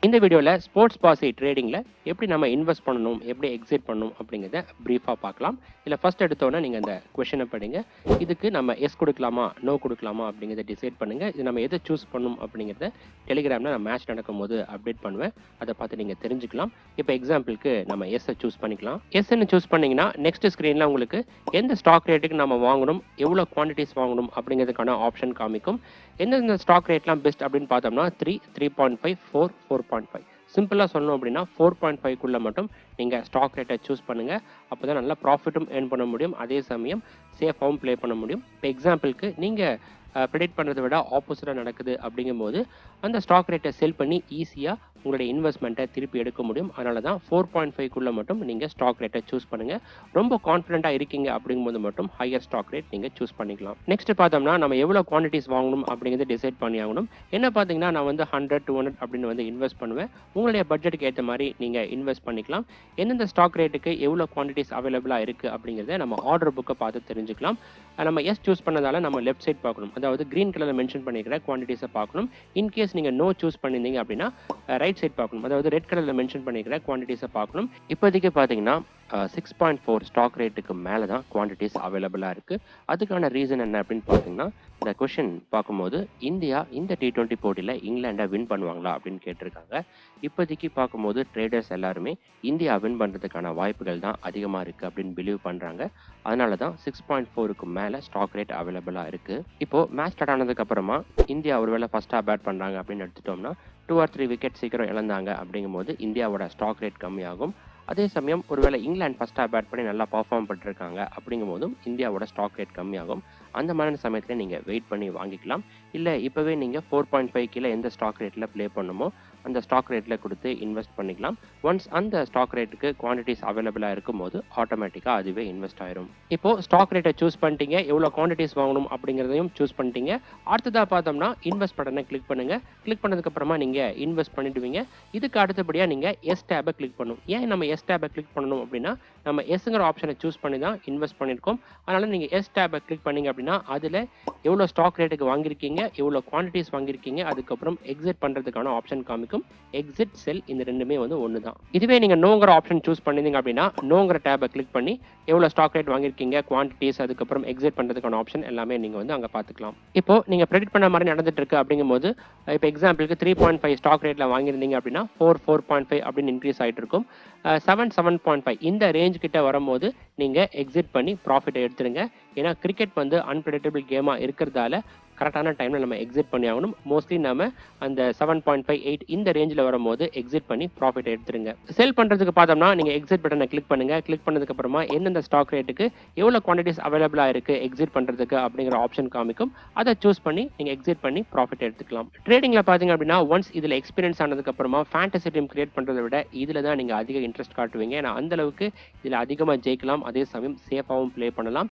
இந்த வீடியோல ஸ்போர்ட்ஸ் பாசி ட்ரேடிங்ல எப்படி நம்ம இன்வெஸ்ட் பண்ணணும், எப்படி எக்ஸிட் பண்ணணும் அப்படிங்கிறத பிரீஃபா பார்க்கலாம். இல்ல ஃபர்ஸ்ட் எடுத்தோன்னே நீங்க அந்த கொஸ்டினை படிங்க. இதுக்கு நம்ம எஸ் கொடுக்கலாமா, நோ கொடுக்கலாமா அப்படிங்கிறத டிசைட் பண்ணுங்க. இது நம்ம எதை சூஸ் பண்ணணும் அப்படிங்கிறத டெலிகிராம்ல நான் மேட்ச் நடக்கும்போது அப்டேட் பண்ணுவேன். அதை பார்த்து நீங்க தெரிஞ்சுக்கலாம். இப்போ எக்ஸாம்பிளுக்கு நம்ம எஸ்ஸை சூஸ் பண்ணிக்கலாம். எஸ்ன்னு சூஸ் பண்ணீங்கன்னா நெக்ஸ்ட் ஸ்க்ரீன்ல உங்களுக்கு எந்த ஸ்டாக் ரேட்டுக்கு நம்ம வாங்கணும், எவ்வளோ குவான்டிட்டிஸ் வாங்கணும் அப்படிங்கிறதுக்கான ஆப்ஷன் காமிக்கும். எந்தெந்த ஸ்டாக் ரேட்லாம் பெஸ்ட் அப்படின்னு பார்த்தோம்னா 3, 3.5, 4, 4.5. சிம்பிளாக சொல்லணும் அப்படின்னா 4.5க்குள்ளே மட்டும் நீங்கள் ஸ்டாக் ரேட்டை சூஸ் பண்ணுங்கள். அப்போ தான் நல்லா ப்ராஃபிட்டும் ஏர்ன் பண்ண முடியும், அதே சமயம் சேஃபாகவும் ப்ளே பண்ண முடியும். இப்போ எக்ஸாம்பிளுக்கு நீங்கள் ப்ரெடிக்ட் பண்ணுறதை விட ஆப்போசிட்டாக நடக்குது அப்படிங்கும்போது அந்த ஸ்டாக் ரேட்டை செல் பண்ணி ஈஸியாக உங்களுடைய இன்வெஸ்ட்மெண்ட்டை திருப்பி எடுக்க முடியும். அதனால தான் 4.5க்குள்ளே மட்டும் நீங்கள் ஸ்டாக் ரேட்டை சூஸ் பண்ணுங்கள். ரொம்ப கான்ஃபிடென்ட்டாக இருக்கீங்க அப்படிங்கும்போது மட்டும் ஹையர் ஸ்டாக் ரேட் நீங்கள் சூஸ் பண்ணிக்கலாம். நெக்ஸ்ட் பார்த்தோம்னா நம்ம எவ்வளோ குவான்டிட்டிஸ் வாங்கணும் அப்படிங்கிறத டிசைட் பண்ணி ஆகணும். என்ன பார்த்தீங்கன்னா நான் வந்து 100, 200 அப்படின்னு வந்து இன்வெஸ்ட் பண்ணுவேன். உங்களுடைய பட்ஜெட்டுக்கு ஏற்ற மாதிரி நீங்கள் இன்வெஸ்ட் பண்ணிக்கலாம். எந்தெந்த ஸ்டாக் ரேட்டுக்கு எவ்வளோ குவான்டிட்டிஸ் அவைலபிளாக இருக்குது அப்படிங்கிறத நம்ம ஆர்டர் புக்கை பார்த்து தெரிஞ்சுக்கலாம். நம்ம எஸ் சூஸ் பண்ணதால நம்ம லெஃப்ட் சைட் பார்க்கணும், அதாவது கிரீன் கலரில் மென்ஷன் பண்ணிக்கிற குவான்டிட்டிஸை பார்க்கணும். இன்கேஸ் நீங்கள் நோ சூஸ் பண்ணியிருந்தீங்க அப்படின்னா ரைட் சைட் பார்க்கணும், அதாவது ரெட் கலரில் மென்ஷன் பண்ணிக்கிற குவான்டிட்டிஸை பார்க்கணும். இப்போதைக்கு பார்த்தீங்கன்னா 6.4 ஸ்டாக் ரேட்டுக்கு மேலே தான் குவான்டிட்டிஸ் அவைலபிளாக இருக்குது. அதுக்கான ரீசன் என்ன அப்படின்னு பார்த்தீங்கன்னா, இந்த கொஷின் பார்க்கும்போது இந்தியா இந்த T20 போட்டியில் இங்கிலாண்டை வின் பண்ணுவாங்களா அப்படின்னு கேட்டிருக்காங்க. இப்போதைக்கு பார்க்கும்போது ட்ரேடர்ஸ் எல்லாருமே இந்தியா வின் பண்ணுறதுக்கான வாய்ப்புகள் தான் அதிகமாக இருக்குது அப்படின்னு பிலீவ் பண்ணுறாங்க. அதனால தான் 6.4க்கு மேலே ஸ்டாக் ரேட் அவைலபிளாக இருக்குது. இப்போது மேட்ச் ஸ்டார்ட் ஆனதுக்கப்புறமா இந்தியா ஒருவேளை ஃபஸ்ட்டாக பேட் பண்ணுறாங்க அப்படின்னு எடுத்துட்டோம்னா 2 or 3 விக்கெட் சீக்கிரம் இழந்தாங்க அப்படிங்கும்போது இந்தியாவோட ஸ்டாக் ரேட் கம்மியாகும். அதே சமயம் ஒருவேளை இங்கிலாந்து ஃபஸ்ட்டாக பேட் பண்ணி நல்லா பர்ஃபார்ம் பண்ணிருக்காங்க அப்படிங்கும் போதும் இந்தியாவோட ஸ்டாக் ரேட் கம்மியாகும். அந்த மாதிரி சமயத்தில் நீங்கள் வெயிட் பண்ணி வாங்கிக்கலாம். இல்லை இப்போவே நீங்கள் 4.5 கீழே எந்த ஸ்டாக் ரேட்டில் ப்ளே பண்ணுமோ அந்த ஸ்டாக் ரேட்டில் கொடுத்து இன்வெஸ்ட் பண்ணிக்கலாம். ஒன்ஸ் அந்த ஸ்டாக் ரேட்டுக்கு குவான்டிட்டிஸ் அவைலபிளாக இருக்கும் போது ஆட்டோமேட்டிக்காக அதுவே இன்வெஸ்ட் ஆயிரும். இப்போது ஸ்டாக் ரேட்டை சூஸ் பண்ணிட்டீங்க, எவ்வளோ குவான்டிட்டிஸ் வாங்கணும் அப்படிங்கிறதையும் சூஸ் பண்ணிட்டீங்க. அடுத்ததாக பார்த்தோம்னா இன்வெஸ்ட் பட்டனை கிளிக் பண்ணுங்கள். கிளிக் பண்ணதுக்கப்புறமா நீங்கள் இன்வெஸ்ட் பண்ணிடுவீங்க. இதுக்கு அடுத்தபடியாக நீங்கள் எஸ் டேபை கிளிக் பண்ணணும். ஏன் நம்ம எஸ் டேபை கிளிக் பண்ணணும் அப்படின்னா நம்ம எஸ்ங்கிற ஆப்ஷனை சூஸ் பண்ணி தான் இன்வெஸ்ட் பண்ணியிருக்கோம். அதனால் நீங்கள் எஸ் டேபை கிளிக் பண்ணிங்க அப்படின்னா அதில் எவ்வளோ ஸ்டாக் ரேட்டுக்கு வாங்கியிருக்கீங்க, எவ்வளோ குவான்டிட்டிஸ் வாங்கியிருக்கீங்க, அதுக்கப்புறம் எக்ஸிட் பண்ணுறதுக்கான ஆப்ஷன் காமிக்கும். எக்ஸிட் செல் இந்த ரெண்டுமே வந்து ஒன்று தான். இதுவே நீங்கள் நோங்கிற ஆப்ஷன் சூஸ் பண்ணிங்க அப்படின்னா நோங்கிற டேபை கிளிக் பண்ணி எவ்வளோ ஸ்டாக் ரேட் வாங்கியிருக்கீங்க, குவான்டிட்டிஸ், அதுக்கப்புறம் எக்ஸிட் பண்ணுறதுக்கான ஆப்ஷன் எல்லாமே நீங்கள் வந்து அங்கே பார்த்துக்கலாம். இப்போ நீங்கள் ப்ரெடிக்ட் பண்ண மாதிரி நடந்துட்டு இருக்கு அப்படிங்கும்போது இப்போ எக்ஸாம்பிளுக்கு 3.5 ஸ்டாக் ரேட்டில் வாங்கியிருந்தீங்க அப்படின்னா 4, 4.5 அப்படின்னு இன்க்ரீஸ் ஆகிட்டு இருக்கும். 7, 7.5 இந்த ரேஞ்ச் கிட்ட வரும்போது நீங்கள் எக்ஸிட் பண்ணி ப்ராஃபிட்டை எடுத்துருங்க. ஏன்னா கிரிக்கெட் வந்து அன்பிரெடிக்டபிள் கேமாக இருக்கிறதால கரெக்டான டைமில் நம்ம எக்ஸிட் பண்ணி ஆகணும். மோஸ்ட்லி நம்ம அந்த 7.5, 8 இந்த ரேஞ்சில் வரும்போது எக்ஸிட் பண்ணி ப்ராஃபிட் எடுத்துருங்க. செல் பண்ணுறதுக்கு பார்த்தோம்னா நீங்கள் எக்ஸிட் பட்டனை கிளிக் பண்ணுங்கள். கிளிக் பண்ணதுக்கப்புறமா எந்தெந்த ஸ்டாக் ரேட்டுக்கு எவ்வளோ குவான்டிட்டிஸ் அவைலபிளாக இருக்குது எக்ஸிட் பண்ணுறதுக்கு அப்படிங்கிற ஆப்ஷன் காமிக்கும். அதை சூஸ் பண்ணி நீங்கள் எக்ஸிட் பண்ணி ப்ராஃபிட் எடுத்துக்கலாம். ட்ரேடிங்கில் பார்த்தீங்க அப்படின்னா ஒன்ஸ் இதில் எக்ஸ்பீரியன்ஸ் ஆனதுக்கப்புறமா ஃபேண்டசி டீம் கிரியேட் பண்ணுறதை விட இதில் தான் நீங்கள் அதிக இன்ட்ரெஸ்ட் காட்டுவீங்க. ஏன்னா அந்தளவுக்கு இதில் அதிகமாக ஜெயிக்கலாம், அதே சமயம் சேஃபாகவும் ப்ளே பண்ணலாம்.